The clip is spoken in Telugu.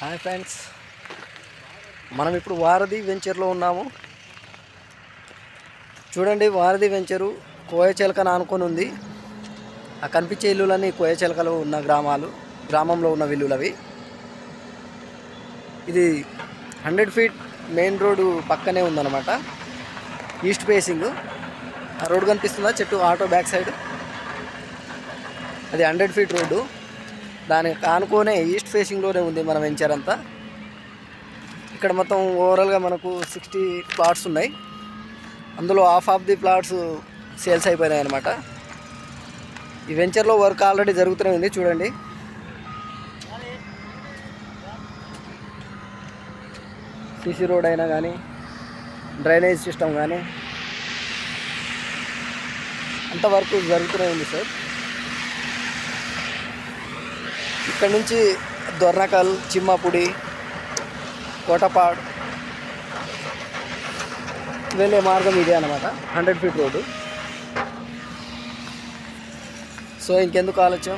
హాయ్ ఫ్రెండ్స్, మనం ఇప్పుడు వారధి వెంచర్లో ఉన్నాము. చూడండి, వారధి వెంచరు కోయచెలకను ఆనుకొని ఉంది. ఆ కనిపించే ఇల్లులన్నీ కోయచెలకలు ఉన్న గ్రామంలో ఉన్న ఇల్లులు అవి. ఇది 100 ఫీట్ మెయిన్ రోడ్డు పక్కనే ఉందన్నమాట. East facing. ఆ రోడ్డు కనిపిస్తుందా, చెట్టు ఆటో బ్యాక్ సైడ్, అది 100 ఫీట్ రోడ్డు. దానికి ఆనుకోనే ఈస్ట్ ఫేసింగ్లోనే ఉంది మన వెంచర్ అంతా. ఇక్కడ మొత్తం ఓవరాల్గా మనకు 60 ప్లాట్స్ ఉన్నాయి. అందులో half of the plots sales అయిపోయినాయి అన్నమాట. ఈ వెంచర్లో వర్క్ ఆల్రెడీ జరుగుతూనే ఉంది. చూడండి, సీసీ రోడ్ అయినా కానీ, డ్రైనేజ్ సిస్టమ్ కానీ, అంత వర్క్ జరుగుతూనే ఉంది సార్. ఇక్కడ నుంచి దొర్నకల్, చిమ్మపుడి, కోటపాడ్ వెళ్ళే మార్గం ఇదే అన్నమాట. 100 ఫీట్ రోడ్డు. సో ఇంకెందుకు ఆలోచన,